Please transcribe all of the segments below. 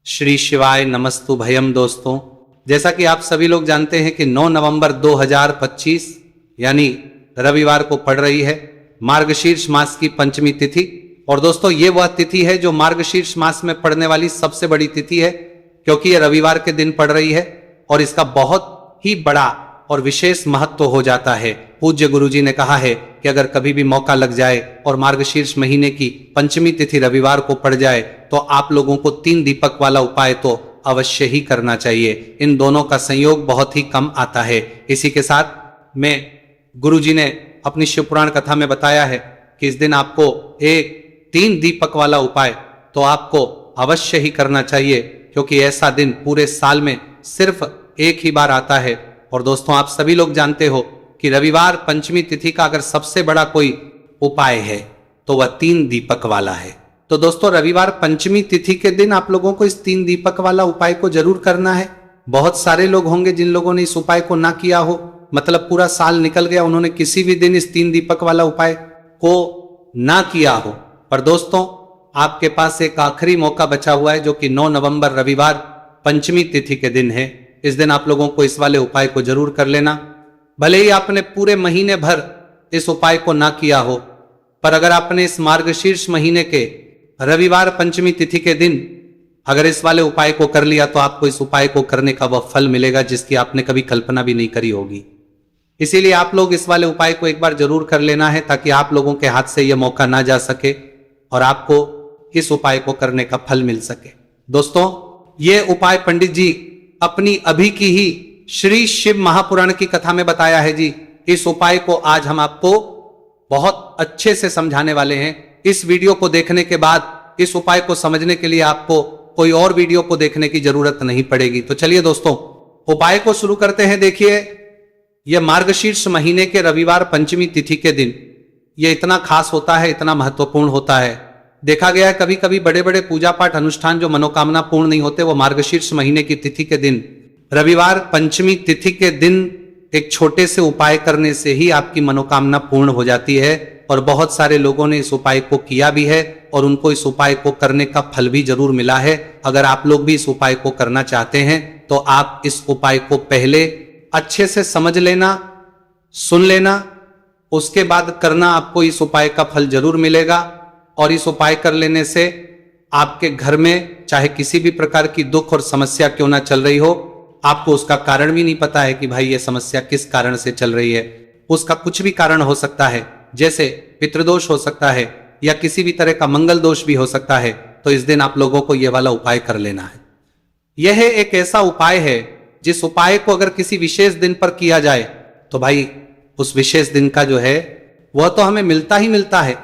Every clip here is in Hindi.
श्री शिवाय नमस्तु भयम। दोस्तों, जैसा कि आप सभी लोग जानते हैं कि 9 नवंबर 2025 यानी रविवार को पड़ रही है मार्गशीर्ष मास की पंचमी तिथि। और दोस्तों, ये वह तिथि है जो मार्गशीर्ष मास में पड़ने वाली सबसे बड़ी तिथि है, क्योंकि ये रविवार के दिन पड़ रही है और इसका बहुत ही बड़ा और विशेष महत्व हो जाता है। पूज्य गुरुजी ने कहा है कि अगर कभी भी मौका लग जाए और मार्गशीर्ष महीने की पंचमी तिथि रविवार को पड़ जाए तो आप लोगों को 3 दीपक वाला उपाय तो अवश्य ही करना चाहिए। इन दोनों का संयोग बहुत ही कम आता है। इसी के साथ में गुरुजी ने अपनी शिव पुराण कथा में बताया है कि इस दिन आपको एक 3 दीपक वाला उपाय तो आपको अवश्य ही करना चाहिए, क्योंकि ऐसा दिन पूरे साल में सिर्फ एक ही बार आता है। और दोस्तों, आप सभी लोग जानते हो कि रविवार पंचमी तिथि का अगर सबसे बड़ा कोई उपाय है तो वह 3 दीपक वाला है। तो दोस्तों, रविवार पंचमी तिथि के दिन आप लोगों को इस 3 दीपक वाला उपाय को जरूर करना है। बहुत सारे लोग होंगे जिन लोगों ने इस उपाय को ना किया हो, मतलब पूरा साल निकल गया, उन्होंने किसी भी दिन इस 3 दीपक वाला उपाय को ना किया हो। पर दोस्तों, आपके पास एक आखिरी मौका बचा हुआ है, जो कि 9 नवंबर रविवार पंचमी तिथि के दिन है। इस दिन आप लोगों को इस वाले उपाय को जरूर कर लेना। भले ही आपने पूरे महीने भर इस उपाय को ना किया हो, पर अगर आपने इस मार्गशीर्ष महीने के रविवार पंचमी तिथि के दिन अगर इस वाले उपाय को कर लिया तो आपको इस उपाय को करने का वह फल मिलेगा जिसकी आपने कभी कल्पना भी नहीं करी होगी। इसीलिए आप लोग इस वाले उपाय को एक बार जरूर कर लेना है, ताकि आप लोगों के हाथ से यह मौका ना जा सके और आपको इस उपाय को करने का फल मिल सके। दोस्तों, ये उपाय पंडित जी अपनी अभी की ही श्री शिव महापुराण की कथा में बताया है जी। इस उपाय को आज हम आपको बहुत अच्छे से समझाने वाले हैं। इस वीडियो को देखने के बाद इस उपाय को समझने के लिए आपको कोई और वीडियो को देखने की जरूरत नहीं पड़ेगी। तो चलिए दोस्तों, उपाय को शुरू करते हैं। देखिए, यह मार्गशीर्ष महीने के रविवार पंचमी तिथि के दिन यह इतना खास होता है, इतना महत्वपूर्ण होता है। देखा गया है कभी कभी बड़े बड़े पूजा पाठ अनुष्ठान जो मनोकामना पूर्ण नहीं होते, वो मार्गशीर्ष महीने की तिथि के दिन रविवार पंचमी तिथि के दिन एक छोटे से उपाय करने से ही आपकी मनोकामना पूर्ण हो जाती है। और बहुत सारे लोगों ने इस उपाय को किया भी है और उनको इस उपाय को करने का फल भी जरूर मिला है। अगर आप लोग भी इस उपाय को करना चाहते हैं तो आप इस उपाय को पहले अच्छे से समझ लेना, सुन लेना, उसके बाद करना। आपको इस उपाय का फल जरूर मिलेगा। और इस उपाय कर लेने से आपके घर में चाहे किसी भी प्रकार की दुख और समस्या क्यों ना चल रही हो, आपको उसका कारण भी नहीं पता है कि भाई ये समस्या किस कारण से चल रही है। उसका कुछ भी कारण हो सकता है, जैसे पितृदोष हो सकता है या किसी भी तरह का मंगल दोष भी हो सकता है। तो इस दिन आप लोगों को यह वाला उपाय कर लेना है। यह एक ऐसा उपाय है जिस उपाय को अगर किसी विशेष दिन पर किया जाए तो भाई उस विशेष दिन का जो है वह तो हमें मिलता ही मिलता है,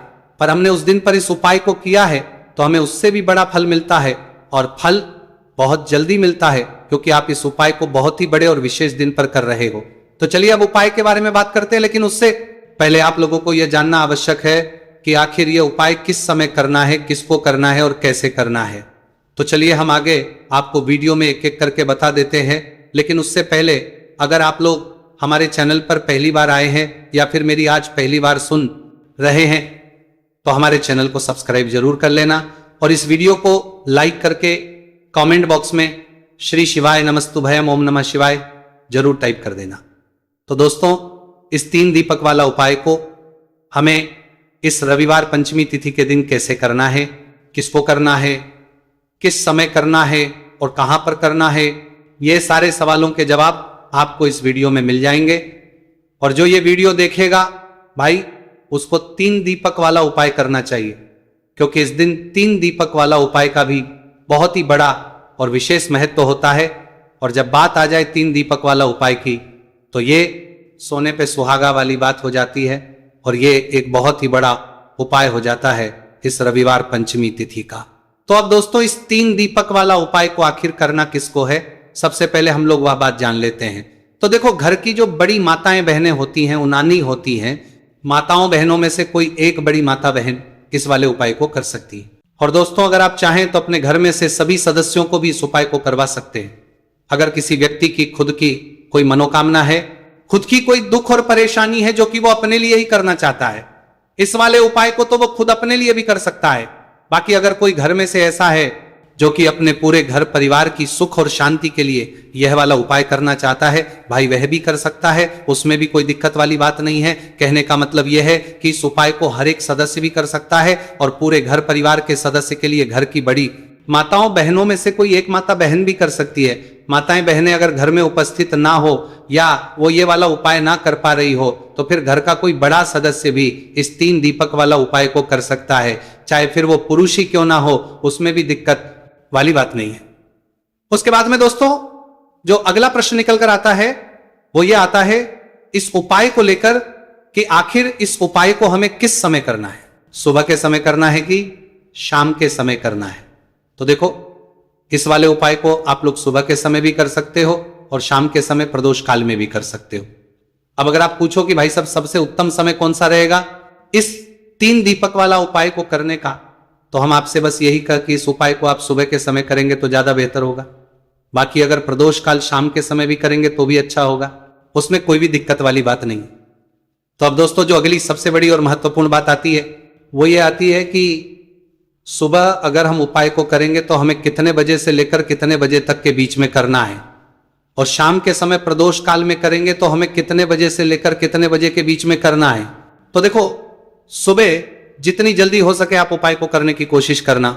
पर हमने उस दिन पर इस उपाय को किया है तो हमें उससे भी बड़ा फल मिलता है। और फल बहुत जल्दी मिलता है, क्योंकि आप इस उपाय को बहुत ही बड़े और विशेष दिन पर कर रहे हो। तो चलिए अब उपाय के बारे में बात करते हैं, लेकिन उससे पहले आप लोगों को यह जानना आवश्यक है कि आखिर यह उपाय किस समय करना है, किसको करना है और कैसे करना है। तो चलिए हम आगे आपको वीडियो में एक एक करके बता देते हैं। लेकिन उससे पहले, अगर आप लोग हमारे चैनल पर पहली बार आए हैं या फिर मेरी आज पहली बार सुन रहे हैं तो हमारे चैनल को सब्सक्राइब जरूर कर लेना और इस वीडियो को लाइक करके कमेंट बॉक्स में श्री शिवाय नमस्तु भयम ओम नमः शिवाय जरूर टाइप कर देना। तो दोस्तों, इस 3 दीपक वाला उपाय को हमें इस रविवार पंचमी तिथि के दिन कैसे करना है, किसको करना है, किस समय करना है और कहां पर करना है, ये सारे सवालों के जवाब आपको इस वीडियो में मिल जाएंगे। और जो ये वीडियो देखेगा भाई, उसको 3 दीपक वाला उपाय करना चाहिए, क्योंकि इस दिन 3 दीपक वाला उपाय का भी बहुत ही बड़ा और विशेष महत्व होता है। और जब बात आ जाए 3 दीपक वाला उपाय की, तो ये सोने पे सुहागा वाली बात हो जाती है और ये एक बहुत ही बड़ा उपाय हो जाता है इस रविवार पंचमी तिथि का। तो अब दोस्तों, इस 3 दीपक वाला उपाय को आखिर करना किसको है, सबसे पहले हम लोग वह बात जान लेते हैं। तो देखो, घर की जो बड़ी माताएं बहनें होती हैं, उनानी होती हैं, माताओं बहनों में से कोई एक बड़ी माता बहन इस वाले उपाय को कर सकती है। और दोस्तों, अगर आप चाहें तो अपने घर में से सभी सदस्यों को भी इस उपाय को करवा सकते हैं। अगर किसी व्यक्ति की खुद की कोई मनोकामना है, खुद की कोई दुख और परेशानी है जो कि वो अपने लिए ही करना चाहता है, इस वाले उपाय को तो वो खुद अपने लिए भी कर सकता है। बाकी अगर कोई घर में से ऐसा है जो कि अपने पूरे घर परिवार की सुख और शांति के लिए यह वाला उपाय करना चाहता है, भाई वह भी कर सकता है, उसमें भी कोई दिक्कत वाली बात नहीं है। कहने का मतलब यह है कि इस उपाय को हर एक सदस्य भी कर सकता है और पूरे घर परिवार के सदस्य के लिए घर की बड़ी माताओं बहनों में से कोई एक माता बहन भी कर सकती है। माताएं बहनें अगर घर में उपस्थित ना हो या वो ये वाला उपाय ना कर पा रही हो तो फिर घर का कोई बड़ा सदस्य भी इस 3 दीपक वाला उपाय को कर सकता है, चाहे फिर वो पुरुष ही क्यों ना हो, उसमें भी दिक्कत वाली बात नहीं है। उसके बाद में दोस्तों जो अगला प्रश्न निकल कर आता है वो ये आता है इस उपाय को लेकर कि आखिर इस उपाय को हमें किस समय करना है, सुबह के समय करना है कि शाम के समय करना है। तो देखो इस वाले उपाय को आप लोग सुबह के समय भी कर सकते हो और शाम के समय प्रदोष काल में भी कर सकते हो। अब अगर आप पूछो कि भाई सब सबसे उत्तम समय कौन सा रहेगा इस 3 दीपक वाला उपाय को करने का, तो हम आपसे बस यही कह कि इस उपाय को आप सुबह के समय करेंगे तो ज्यादा बेहतर होगा। बाकी अगर प्रदोष काल शाम के समय भी करेंगे तो भी अच्छा होगा, उसमें कोई भी दिक्कत वाली बात नहीं। तो अब दोस्तों जो अगली सबसे बड़ी और महत्वपूर्ण बात आती है वो ये आती है कि सुबह अगर हम उपाय को करेंगे तो हमें कितने बजे से लेकर कितने बजे तक के बीच में करना है, और शाम के समय प्रदोष काल में करेंगे तो हमें कितने बजे से लेकर कितने बजे के बीच में करना है। तो देखो सुबह जितनी जल्दी हो सके आप उपाय को करने की कोशिश करना।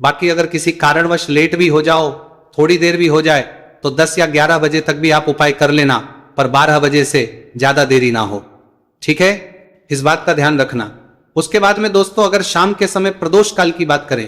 बाकी अगर किसी कारणवश लेट भी हो जाओ, थोड़ी देर भी हो जाए तो 10 या 11 बजे तक भी आप उपाय कर लेना, पर 12 बजे से ज्यादा देरी ना हो, ठीक है, इस बात का ध्यान रखना। उसके बाद में दोस्तों अगर शाम के समय प्रदोष काल की बात करें,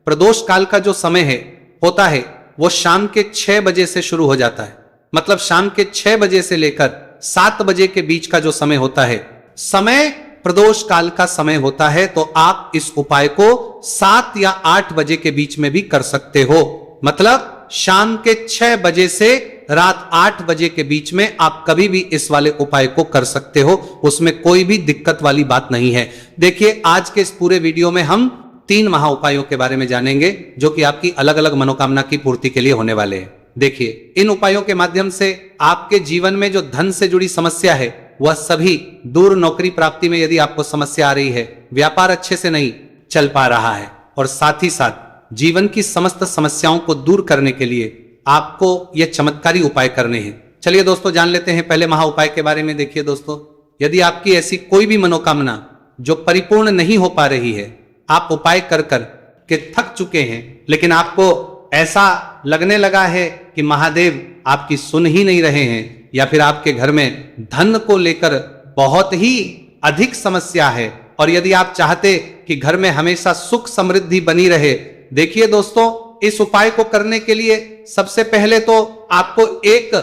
प्रदोष काल का जो समय है होता है वो शाम के 6 बजे से शुरू हो जाता है। मतलब शाम के 6 बजे से लेकर 7 बजे के बीच का जो समय होता है, समय प्रदोष काल का समय होता है। तो आप इस उपाय को 7 या 8 बजे के बीच में भी कर सकते हो। मतलब शाम के 6 बजे से रात 8 बजे के बीच में आप कभी भी इस वाले उपाय को कर सकते हो, उसमें कोई भी दिक्कत वाली बात नहीं है। देखिए आज के इस पूरे वीडियो में हम 3 महा उपायों के बारे में जानेंगे जो कि आपकी अलग अलग मनोकामना की पूर्ति के लिए होने वाले हैं। देखिए इन उपायों के माध्यम से आपके जीवन में जो धन से जुड़ी समस्या है वह सभी दूर, नौकरी प्राप्ति में यदि आपको समस्या आ रही है, व्यापार अच्छे से नहीं चल पा रहा है, और साथ ही साथ जीवन की समस्त समस्याओं को दूर करने के लिए आपको यह चमत्कारी उपाय करने हैं। चलिए दोस्तों जान लेते हैं पहले महा उपाय के बारे में। देखिए दोस्तों यदि आपकी ऐसी कोई भी मनोकामना जो परिपूर्ण नहीं हो पा रही है, आप उपाय कर कर के थक चुके हैं, लेकिन आपको ऐसा लगने लगा है कि महादेव आपकी सुन ही नहीं रहे हैं, या फिर आपके घर में धन को लेकर बहुत ही अधिक समस्या है, और यदि आप चाहते कि घर में हमेशा सुख समृद्धि बनी रहे, देखिए दोस्तों इस उपाय को करने के लिए सबसे पहले तो आपको एक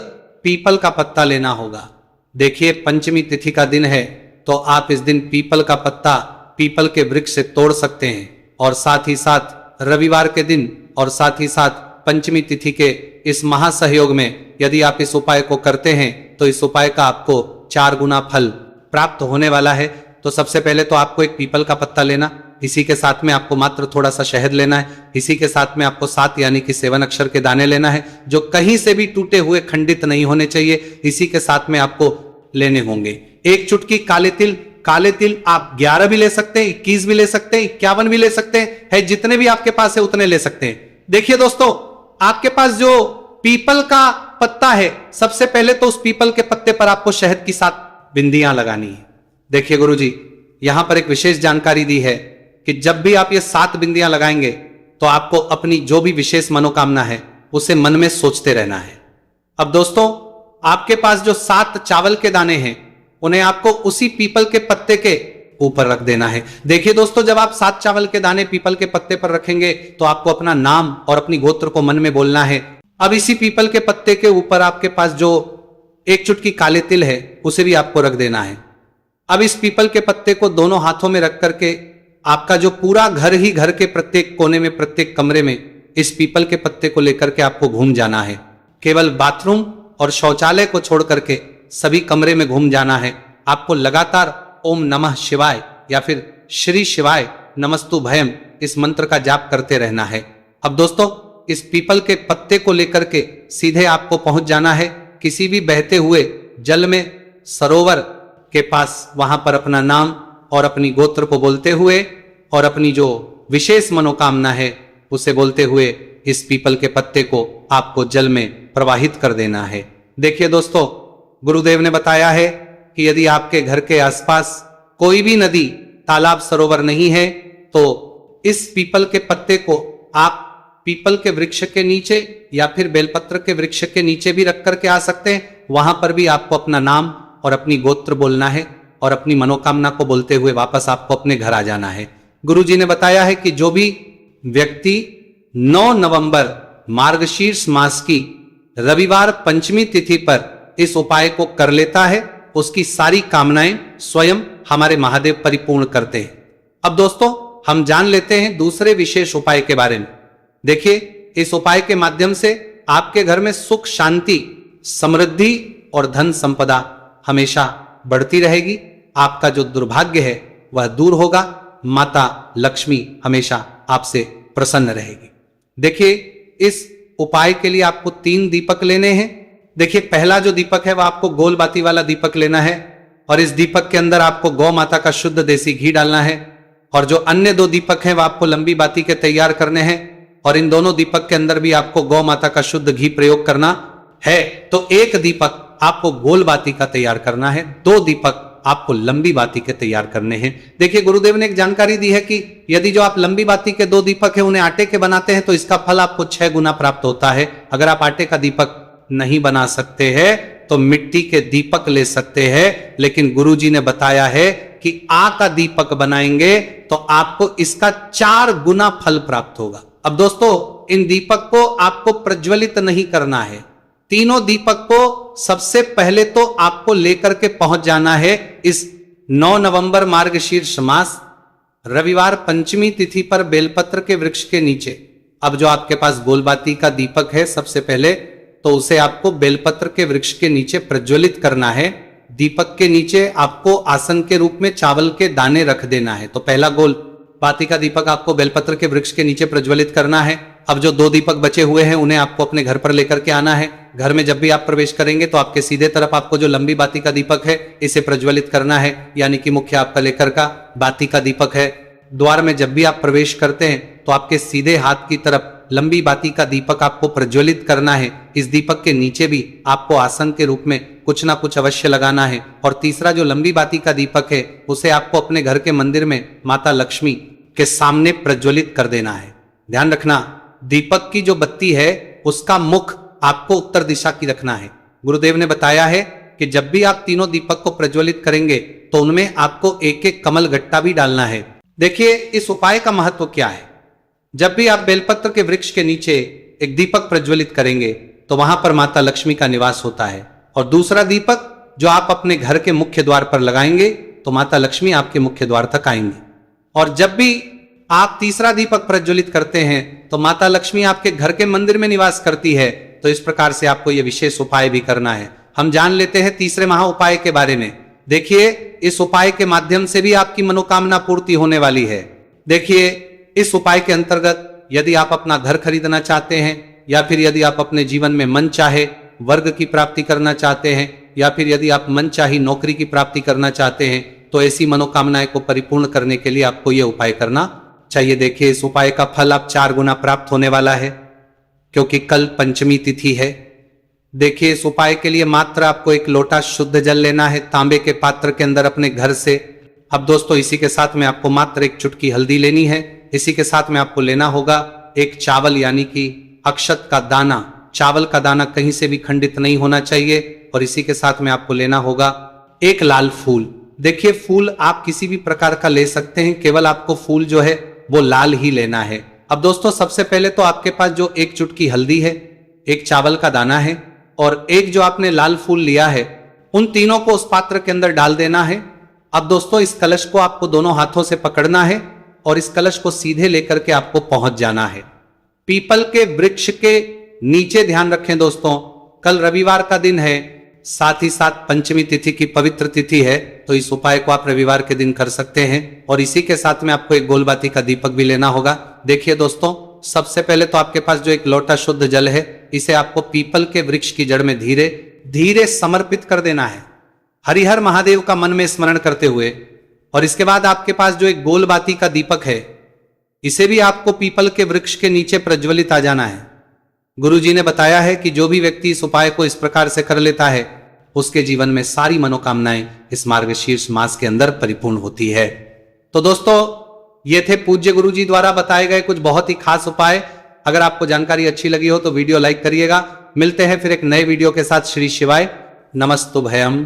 पीपल का पत्ता लेना होगा। देखिए पंचमी तिथि का दिन है तो आप इस दिन पीपल का पत्ता पीपल के वृक्ष से तोड़ सकते हैं, और साथ ही साथ रविवार के दिन और साथ ही साथ पंचमी तिथि के इस महासहयोग में यदि आप इस उपाय को करते हैं तो इस उपाय का आपको 4 गुना फल प्राप्त होने वाला है। तो सबसे पहले तो आपको एक पीपल का पत्ता लेना, इसी के साथ में आपको मात्र थोड़ा सा शहद लेना है, इसी के साथ में आपको 7 यानी कि 7 अक्षर के दाने लेना है जो कहीं से भी टूटे हुए खंडित नहीं होने चाहिए, इसी के साथ में आपको लेने होंगे। 1 चुटकी काले तिल आप 11 भी ले सकते हैं, 21 भी ले सकते हैं, 51 भी ले सकते हैं, है जितने भी आपके पास है उतने ले सकते हैं। देखिए दोस्तों आपके पास जो पीपल का पत्ता है, सबसे पहले तो उस पीपल के पत्ते पर आपको शहद की 7 बिंदियां लगानी है। देखिए गुरुजी यहां पर एक विशेष जानकारी दी है कि जब भी आप ये 7 बिंदियां लगाएंगे तो आपको अपनी जो भी विशेष मनोकामना है उसे मन में सोचते रहना है। अब दोस्तों आपके पास जो 7 चावल के दाने हैं उन्हें आपको उसी पीपल के पत्ते के ऊपर रख देना है। देखिए दोस्तों जब आप 7 चावल के दाने पीपल के पत्ते पर रखेंगे तो आपको अपना नाम और अपनी गोत्र को मन में बोलना है। अब इसी पीपल के पत्ते के ऊपर आपके पास जो 1 चुटकी काले तिल है उसे भी आपको रख देना है। अब इस पीपल के पत्ते को दोनों हाथों में रख करके आपका जो पूरा घर ही, घर के प्रत्येक कोने में, प्रत्येक कमरे में इस पीपल के पत्ते को लेकर के आपको घूम जाना है। केवल बाथरूम और शौचालय को छोड़ करके सभी कमरे में घूम जाना है। आपको लगातार ओम नमः शिवाय या फिर श्री शिवाय नमस्तु भयम इस मंत्र का जाप करते रहना है। अब दोस्तों इस पीपल के पत्ते को लेकर के सीधे आपको पहुंच जाना है किसी भी बहते हुए जल में, सरोवर के पास, वहां पर अपना नाम और अपनी गोत्र को बोलते हुए और अपनी जो विशेष मनोकामना है उसे बोलते हुए इस पीपल के पत्ते को आपको जल में प्रवाहित कर देना है। देखिए दोस्तों, गुरुदेव ने बताया है कि यदि आपके घर के आसपास कोई भी नदी, तालाब, सरोवर नहीं है तो इस पीपल के पत्ते को आप पीपल के वृक्ष के नीचे या फिर बेलपत्र के वृक्ष के नीचे भी रख करके आ सकते हैं। वहां पर भी आपको अपना नाम और अपनी गोत्र बोलना है और अपनी मनोकामना को बोलते हुए वापस आपको अपने घर आ जाना है। गुरुजी ने बताया है कि जो भी व्यक्ति 9 नवंबर मार्गशीर्ष मास की रविवार पंचमी तिथि पर इस उपाय को कर लेता है, उसकी सारी कामनाएं स्वयं हमारे महादेव परिपूर्ण करते हैं। अब दोस्तों, हम जान लेते हैं दूसरे विशेष उपाय के बारे में। देखिए, इस उपाय के माध्यम से आपके घर में सुख, शांति, समृद्धि और धन संपदा हमेशा बढ़ती रहेगी। आपका जो दुर्भाग्य है वह दूर होगा। माता लक्ष्मी हमेशा आपसे प्रसन्न रहेगी। देखिए, इस उपाय के लिए आपको 3 दीपक लेने हैं। देखिए, पहला जो दीपक है वह आपको गोल बाती वाला दीपक लेना है और इस दीपक के अंदर आपको गौ माता का शुद्ध देसी घी डालना है। और जो अन्य 2 दीपक हैं वह आपको लंबी बाती के तैयार करने हैं और इन दोनों दीपक के अंदर भी आपको गौ माता का शुद्ध घी प्रयोग करना है। तो एक दीपक आपको गोल बाती का तैयार करना है, 2 दीपक आपको लंबी बाती के तैयार करने हैं। देखिए, गुरुदेव ने एक जानकारी दी है कि यदि जो आप लंबी बाती के 2 दीपक है उन्हें आटे के बनाते हैं तो इसका फल आपको 6 गुना प्राप्त होता है। अगर आप आटे का दीपक नहीं बना सकते हैं तो मिट्टी के दीपक ले सकते हैं, लेकिन गुरुजी ने बताया है कि आ का दीपक बनाएंगे तो आपको इसका 4 गुना फल प्राप्त होगा। अब दोस्तों, इन दीपक को आपको प्रज्वलित नहीं करना है। तीनों दीपक को सबसे पहले तो आपको लेकर के पहुंच जाना है इस 9 नवंबर मार्गशीर्ष मास रविवार पंचमी तिथि पर बेलपत्र के वृक्ष के नीचे। अब जो आपके पास गोलबाती का दीपक है, सबसे पहले तो उसे आपको बेलपत्र के वृक्ष के नीचे प्रज्वलित करना है। दीपक के नीचे आपको आसन के रूप में चावल के दाने रख देना है। तो पहला गोल बाती का दीपक आपको बेलपत्र के वृक्ष के नीचे प्रज्वलित करना है। अब जो 2 दीपक बचे हुए हैं उन्हें आपको अपने घर पर लेकर के आना है। घर में जब भी आप प्रवेश करेंगे तो आपके सीधे तरफ आपको जो लंबी बाती का दीपक है इसे प्रज्वलित करना है, यानी कि मुख्य आपका लेकर का बाती का दीपक है। द्वार में जब भी आप प्रवेश करते हैं तो आपके सीधे हाथ की तरफ लंबी बाती का दीपक आपको प्रज्वलित करना है। इस दीपक के नीचे भी आपको आसन के रूप में कुछ ना कुछ अवश्य लगाना है। और तीसरा जो लंबी बाती का दीपक है उसे आपको अपने घर के मंदिर में माता लक्ष्मी के सामने प्रज्वलित कर देना है। ध्यान रखना, दीपक की जो बत्ती है उसका मुख आपको उत्तर दिशा की रखना है। गुरुदेव ने बताया है कि जब भी आप तीनों दीपक को प्रज्वलित करेंगे तो उनमें आपको एक एक कमल गट्टा भी डालना है। देखिए, इस उपाय का महत्व क्या है। जब भी आप बेलपत्र के वृक्ष के नीचे एक दीपक प्रज्वलित करेंगे तो वहां पर माता लक्ष्मी का निवास होता है। और दूसरा दीपक जो आप अपने घर के मुख्य द्वार पर लगाएंगे तो माता लक्ष्मी आपके मुख्य द्वार तक आएंगी। और जब भी आप तीसरा दीपक प्रज्वलित करते हैं तो माता लक्ष्मी आपके घर के मंदिर में निवास करती है। तो इस प्रकार से आपको यह विशेष उपाय भी करना है। हम जान लेते हैं तीसरे महा उपाय के बारे में। देखिए, इस उपाय के माध्यम से भी आपकी मनोकामना पूर्ति होने वाली है। देखिए, इस उपाय के अंतर्गत यदि आप अपना घर खरीदना चाहते हैं या फिर यदि आप अपने जीवन में मन चाहे वर्ग की प्राप्ति करना चाहते हैं या फिर यदि आप मन चाही नौकरी की प्राप्ति करना चाहते हैं तो ऐसी मनोकामनाएं को परिपूर्ण करने के लिए आपको यह उपाय करना चाहिए। देखिए, इस उपाय का फल आप 4 गुना प्राप्त होने वाला है क्योंकि कल पंचमी तिथि है। देखिए, इस उपाय के लिए मात्र आपको 1 लोटा शुद्ध जल लेना है तांबे के पात्र के अंदर अपने घर से। अब दोस्तों, इसी के साथ में आपको मात्र 1 चुटकी हल्दी लेनी है। इसी के साथ में आपको लेना होगा 1 चावल यानी कि अक्षत का दाना। चावल का दाना कहीं से भी खंडित नहीं होना चाहिए। और इसी के साथ में आपको लेना होगा 1 लाल फूल। देखिए, फूल आप किसी भी प्रकार का ले सकते हैं, केवल आपको फूल जो है वो लाल ही लेना है। अब दोस्तों, सबसे पहले तो आपके पास जो 1 चुटकी हल्दी है, 1 चावल का दाना है और 1 जो आपने लाल फूल लिया है, उन तीनों को उस पात्र के अंदर डाल देना है। अब दोस्तों, इस कलश को आपको दोनों हाथों से पकड़ना है और इस कलश को सीधे लेकर के आपको पहुंच जाना है पीपल के वृक्ष के नीचे। ध्यान रखें दोस्तों, कल रविवार का दिन है, साथ ही साथ पंचमी तिथि की पवित्र तिथि है, तो इस उपाय को आप रविवार के दिन कर सकते हैं। और इसी के साथ में आपको 1 गोलबाती का दीपक भी लेना होगा। देखिए दोस्तों, सबसे पहले तो आपके पास जो 1 लोटा शुद्ध जल है इसे आपको पीपल के वृक्ष की जड़ में धीरे धीरे समर्पित कर देना है, हरिहर महादेव का मन में स्मरण करते हुए। और इसके बाद आपके पास जो 1 गोलबाती का दीपक है इसे भी आपको पीपल के वृक्ष के नीचे प्रज्वलित आ जाना है। गुरुजी ने बताया है कि जो भी व्यक्ति इस उपाय को इस प्रकार से कर लेता है उसके जीवन में सारी मनोकामनाएं इस मार्गशीर्ष मास के अंदर परिपूर्ण होती है। तो दोस्तों, ये थे पूज्य गुरुजी द्वारा बताए गए कुछ बहुत ही खास उपाय। अगर आपको जानकारी अच्छी लगी हो तो वीडियो लाइक करिएगा। मिलते हैं फिर एक नए वीडियो के साथ। श्री शिवाय नमस्तुभयम।